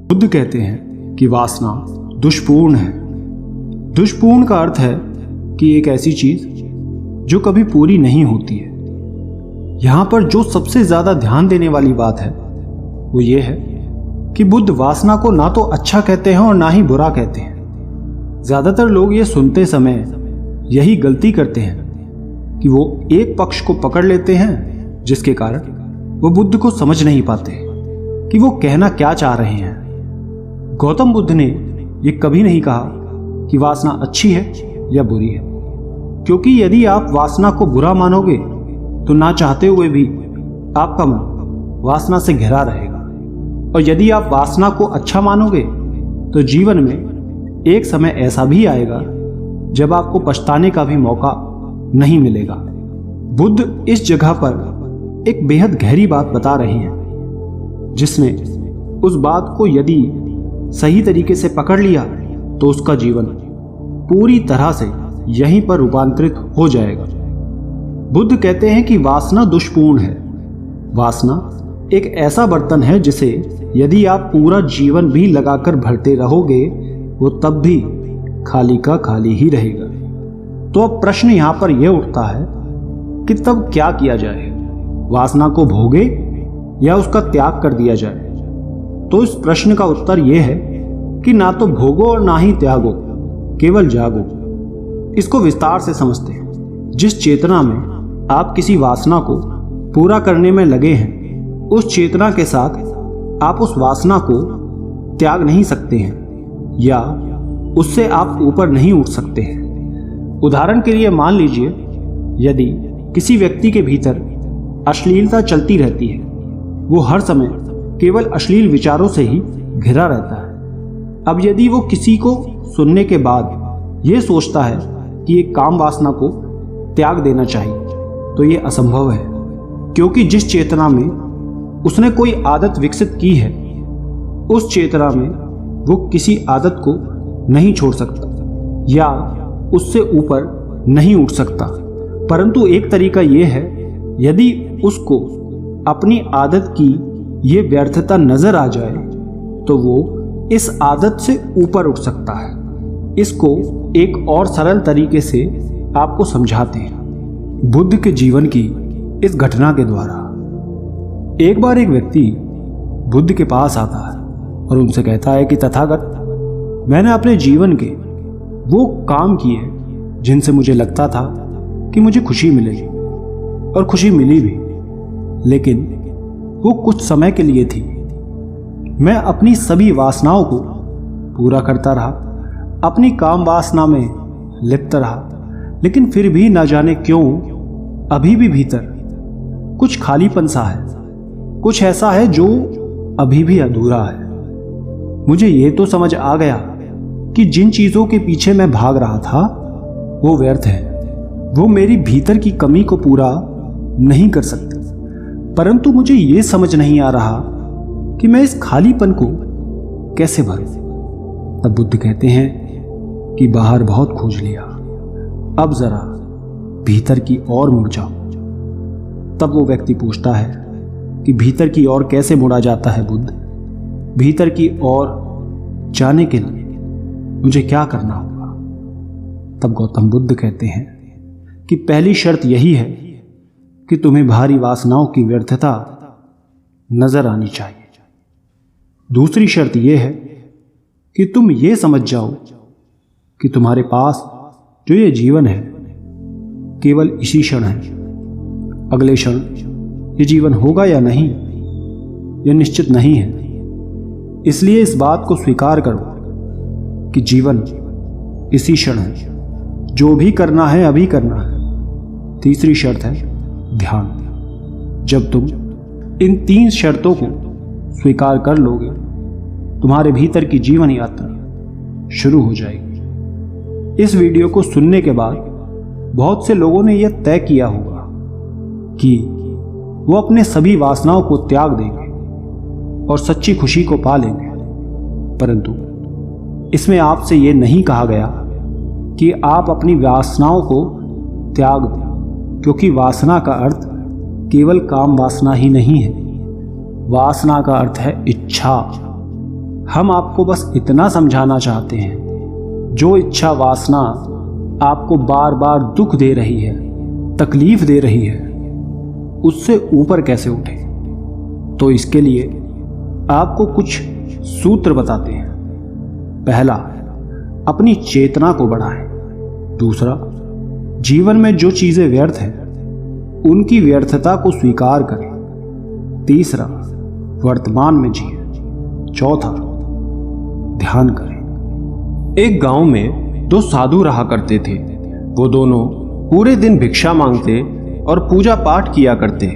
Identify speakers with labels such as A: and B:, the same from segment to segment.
A: बुद्ध कहते हैं कि वासना दुष्पूर्ण है। दुष्पूर्ण का अर्थ है कि एक ऐसी चीज जो कभी पूरी नहीं होती है। यहां पर जो सबसे ज्यादा ध्यान देने वाली बात है वो ये है कि बुद्ध वासना को ना तो अच्छा कहते हैं और ना ही बुरा कहते हैं। ज्यादातर लोग ये सुनते समय यही गलती करते हैं कि वो एक पक्ष को पकड़ लेते हैं, जिसके कारण वो बुद्ध को समझ नहीं पाते कि वो कहना क्या चाह रहे हैं। गौतम बुद्ध ने ये कभी नहीं कहा कि वासना अच्छी है या बुरी है, क्योंकि यदि आप वासना को बुरा मानोगे तो ना चाहते हुए भी आपका मन वासना से घिरा रहेगा, और यदि आप वासना को अच्छा मानोगे तो जीवन में एक समय ऐसा भी आएगा जब आपको पछताने का भी मौका नहीं मिलेगा। बुद्ध इस जगह पर एक बेहद गहरी बात बता रहे हैं, जिसने उस बात को यदि सही तरीके से पकड़ लिया तो उसका जीवन पूरी तरह से यहीं पर रूपांतरित हो जाएगा। बुद्ध कहते हैं कि वासना दुष्पूर्ण है। वासना एक ऐसा बर्तन है जिसे यदि आप पूरा जीवन भी लगाकर भरते रहोगे वो तब भी खाली का खाली ही रहेगा। तो अब प्रश्न यहां पर यह उठता है कि तब क्या किया जाए, वासना को भोगे या उसका त्याग कर दिया जाए। तो इस प्रश्न का उत्तर यह है कि ना तो भोगो और ना ही त्यागो, केवल जागो। इसको विस्तार से समझते हैं। जिस चेतना में आप किसी वासना को पूरा करने में लगे हैं, उस चेतना के साथ आप उस वासना को त्याग नहीं सकते हैं या उससे आप ऊपर नहीं उठ सकते हैं। उदाहरण के लिए मान लीजिए यदि किसी व्यक्ति के भीतर अश्लीलता चलती रहती है, वो हर समय केवल अश्लील विचारों से ही घिरा रहता है। अब यदि वो किसी को सुनने के बाद ये सोचता है कि एक काम वासना को त्याग देना चाहिए, तो ये असंभव है, क्योंकि जिस चेतना में उसने कोई आदत विकसित की है, उस चेतना में वो किसी आदत को नहीं छोड़ सकता या उससे ऊपर नहीं उठ सकता। परंतु एक तरीका यह है, यदि उसको अपनी आदत की ये व्यर्थता नजर आ जाए तो वो इस आदत से ऊपर उठ सकता है। इसको एक और सरल तरीके से आपको समझाते हैं बुद्ध के जीवन की इस घटना के द्वारा। एक बार एक व्यक्ति बुद्ध के पास आता है और उनसे कहता है कि तथागत, मैंने अपने जीवन के वो काम किए जिनसे मुझे लगता था कि मुझे खुशी मिलेगी, और खुशी मिली भी, लेकिन वो कुछ समय के लिए थी। मैं अपनी सभी वासनाओं को पूरा करता रहा, अपनी काम वासना में लिप्त रहा, लेकिन फिर भी न जाने क्यों अभी भी भीतर कुछ खालीपन सा है, कुछ ऐसा है जो अभी भी अधूरा है। मुझे ये तो समझ आ गया कि जिन चीजों के पीछे मैं भाग रहा था वो व्यर्थ है, वो मेरी भीतर की कमी को पूरा नहीं कर सकते, परंतु मुझे ये समझ नहीं आ रहा कि मैं इस खालीपन को कैसे भरूं। तब बुद्ध कहते हैं कि बाहर बहुत खोज लिया, अब जरा भीतर की ओर मुड़ जाओ। तब वो व्यक्ति पूछता है कि भीतर की ओर कैसे मुड़ा जाता है बुद्ध? भीतर की ओर जाने के लिए मुझे क्या करना होगा? तब गौतम बुद्ध कहते हैं कि पहली शर्त यही है कि तुम्हें भारी वासनाओं की व्यर्थता नजर आनी चाहिए। दूसरी शर्त यह है कि तुम ये समझ जाओ कि तुम्हारे पास जो ये जीवन है केवल इसी क्षण है। अगले क्षण ये जीवन होगा या नहीं, यह निश्चित नहीं है। इसलिए इस बात को स्वीकार करो कि जीवन इसी क्षण है, जो भी करना है अभी करना है। तीसरी शर्त है ध्यान। जब तुम इन 3 शर्तों को स्वीकार कर लोगे, तुम्हारे भीतर की जीवन यात्रा शुरू हो जाएगी। इस वीडियो को सुनने के बाद बहुत से लोगों ने यह तय किया होगा कि वो अपने सभी वासनाओं को त्याग देंगे और सच्ची खुशी को पा लेंगे, परंतु इसमें आपसे यह नहीं कहा गया कि आप अपनी वासनाओं को त्याग दें, क्योंकि वासना का अर्थ केवल काम वासना ही नहीं है। वासना का अर्थ है इच्छा। हम आपको बस इतना समझाना चाहते हैं, जो इच्छा वासना आपको बार बार दुख दे रही है, तकलीफ दे रही है, उससे ऊपर कैसे उठे। तो इसके लिए आपको कुछ सूत्र बताते हैं। पहला, अपनी चेतना को बढ़ाएं। दूसरा, जीवन में जो चीजें व्यर्थ हैं उनकी व्यर्थता को स्वीकार करें। तीसरा, वर्तमान में जिए। चौथा, ध्यान करें। एक गांव में दो साधु रहा करते थे। वो दोनों पूरे दिन भिक्षा मांगते और पूजा पाठ किया करते।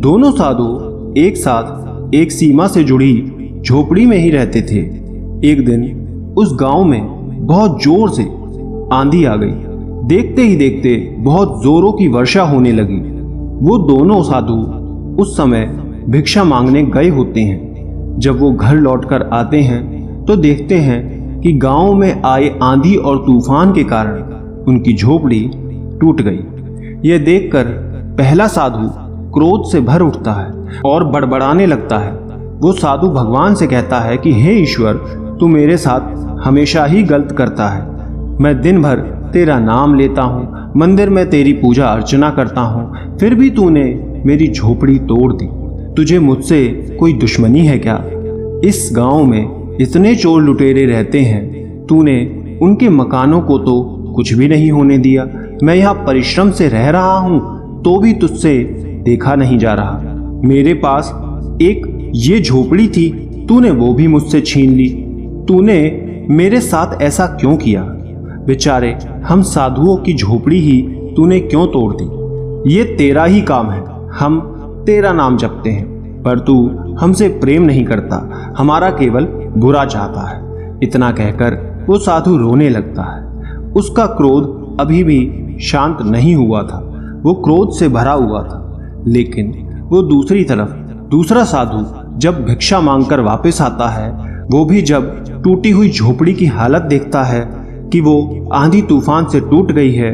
A: दोनों साधु एक साथ एक सीमा से जुड़ी झोपड़ी में ही रहते थे। एक दिन उस गांव में बहुत जोर से आंधी आ गई। देखते ही देखते बहुत जोरों की वर्षा होने लगी। वो दोनों साधु उस समय भिक्षा मांगने गए होते हैं। जब वो घर लौटकर आते हैं तो देखते हैं कि गांव में आए आंधी और तूफान के कारण उनकी झोपड़ी टूट गई। ये देखकर पहला साधु क्रोध से भर उठता है और बड़बड़ाने लगता है। वो साधु भगवान से कहता है कि हे ईश्वर, तू मेरे साथ हमेशा ही गलत करता है। मैं दिन भर तेरा नाम लेता हूँ, मंदिर में तेरी पूजा अर्चना करता हूँ, फिर भी तूने मेरी झोपड़ी तोड़ दी। तुझे मुझसे कोई दुश्मनी है क्या? इस गांव में इतने चोर लुटेरे रहते हैं, तूने उनके मकानों को तो कुछ भी नहीं होने दिया। मैं यहाँ परिश्रम से रह रहा हूँ तो भी तुझसे देखा नहीं जा रहा। मेरे पास एक ये झोपड़ी थी, तूने वो भी मुझसे छीन ली। तूने मेरे साथ ऐसा क्यों किया? बेचारे हम साधुओं की झोपड़ी ही तूने क्यों तोड़ दी? ये तेरा ही काम है, हम तेरा नाम जपते हैं, पर तू हमसे प्रेम नहीं करता, हमारा केवल बुरा चाहता है। इतना कहकर वो साधु रोने लगता है। उसका क्रोध अभी भी शांत नहीं हुआ था, वो क्रोध से भरा हुआ था। लेकिन वो दूसरी तरफ दूसरा साधु जब भिक्षा मांगकर वापस आता है, वो भी जब टूटी हुई झोपड़ी की हालत देखता है कि वो आंधी तूफान से टूट गई है,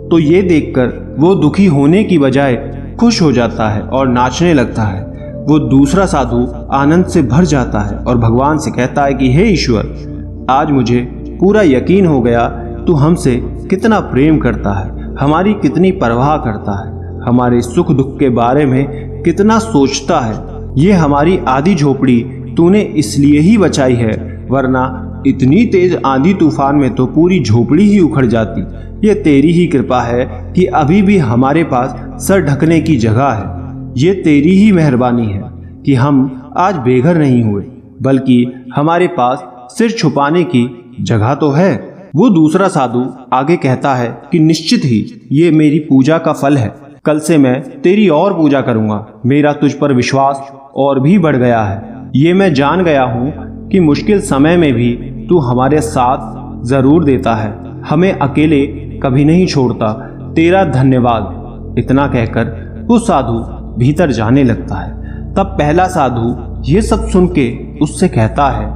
A: तो ये देखकर वो दुखी होने की बजाय खुश हो जाता है और नाचने लगता है। वो दूसरा साधु आनंद से भर जाता है और भगवान से कहता है कि हे ईश्वर, आज मुझे पूरा यकीन हो गया तू हमसे कितना प्रेम करता है, हमारी कितनी परवाह करता है, हमारे सुख दुख के बारे में कितना सोचता है। ये हमारी आधी झोपड़ी तूने इसलिए ही बचाई है, वरना इतनी तेज आंधी तूफान में तो पूरी झोपड़ी ही उखड़ जाती। ये तेरी ही कृपा है कि अभी भी हमारे पास सर ढकने की जगह है। ये तेरी ही मेहरबानी है कि हम आज बेघर नहीं हुए, बल्कि हमारे पास सिर छुपाने की जगह तो है। वो दूसरा साधु आगे कहता है कि निश्चित ही ये मेरी पूजा का फल है। कल से मैं तेरी और पूजा करूंगा। मेरा तुझ पर विश्वास और भी बढ़ गया है। ये मैं जान गया हूँ कि मुश्किल समय में भी तू हमारे साथ जरूर देता है, हमें अकेले कभी नहीं छोड़ता। तेरा धन्यवाद। इतना कहकर वो साधु भीतर जाने लगता है। तब पहला साधु ये सब सुन के उससे कहता है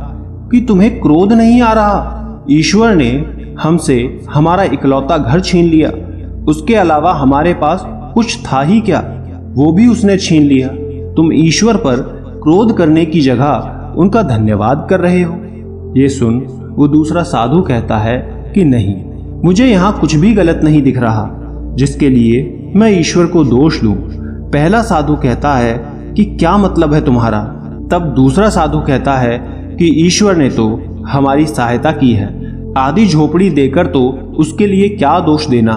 A: कि तुम्हें क्रोध नहीं आ रहा? ईश्वर ने हमसे हमारा इकलौता घर छीन लिया, उसके अलावा हमारे पास कुछ था ही क्या? वो भी उसने छीन लिया। तुम ईश्वर पर क्रोध करने की जगह उनका धन्यवाद कर रहे हो। ये सुन वो दूसरा साधु कहता है कि नहीं, मुझे यहाँ कुछ भी गलत नहीं दिख रहा जिसके लिए मैं ईश्वर को दोष दूं। पहला साधु कहता है कि क्या मतलब है तुम्हारा? तब दूसरा साधु कहता है कि ईश्वर ने तो हमारी सहायता की है, आधी झोपड़ी देकर तो उसके लिए क्या दोष देना।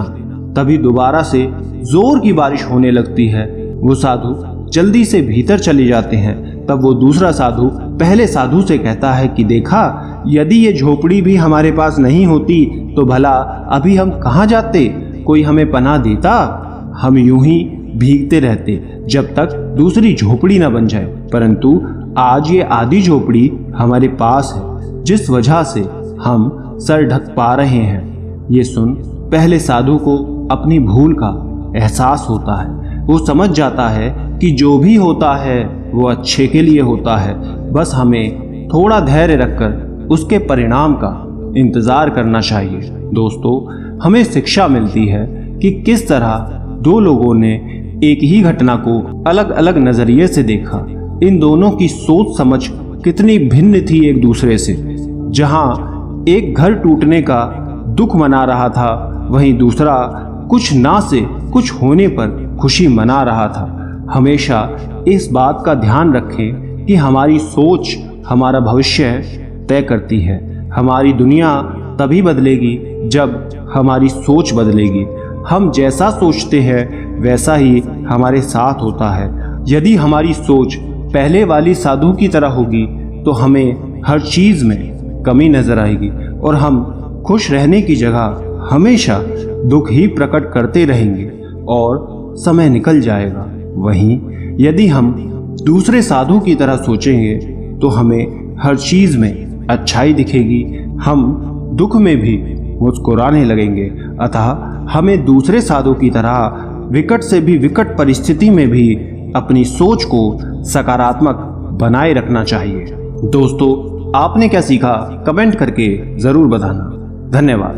A: तभी दोबारा से जोर की बारिश होने लगती है। वो साधु जल्दी से भीतर चले जाते हैं। तब वो दूसरा साधु पहले साधु से कहता है कि देखा, यदि ये झोपड़ी भी हमारे पास नहीं होती तो भला अभी हम कहाँ जाते? कोई हमें पनाह देता? हम यूं ही भीगते रहते जब तक दूसरी झोपड़ी न बन जाए। परंतु आज ये आधी झोपड़ी हमारे पास है, जिस वजह से हम सर ढक पा रहे हैं। ये सुन पहले साधु को अपनी भूल का एहसास होता है। वो समझ जाता है कि जो भी होता है वो अच्छे के लिए होता है। बस हमें थोड़ा धैर्य रखकर उसके परिणाम का इंतजार करना चाहिए। दोस्तों, हमें शिक्षा मिलती है कि किस तरह दो लोगों ने एक ही घटना को अलग अलग नजरिए से देखा। इन दोनों की सोच समझ कितनी भिन्न थी एक दूसरे से। जहां एक घर टूटने का दुख मना रहा था, वहीं दूसरा कुछ ना से कुछ होने पर खुशी मना रहा था। हमेशा इस बात का ध्यान रखें कि हमारी सोच हमारा भविष्य तय करती है। हमारी दुनिया तभी बदलेगी जब हमारी सोच बदलेगी। हम जैसा सोचते हैं वैसा ही हमारे साथ होता है। यदि हमारी सोच पहले वाली साधु की तरह होगी तो हमें हर चीज़ में कमी नजर आएगी और हम खुश रहने की जगह हमेशा दुख ही प्रकट करते रहेंगे और समय निकल जाएगा। वहीं यदि हम दूसरे साधु की तरह सोचेंगे तो हमें हर चीज़ में अच्छाई दिखेगी, हम दुख में भी मुस्कुराने लगेंगे। अतः हमें दूसरे साधु की तरह विकट से भी विकट परिस्थिति में भी अपनी सोच को सकारात्मक बनाए रखना चाहिए। दोस्तों, आपने क्या सीखा कमेंट करके ज़रूर बताना। धन्यवाद।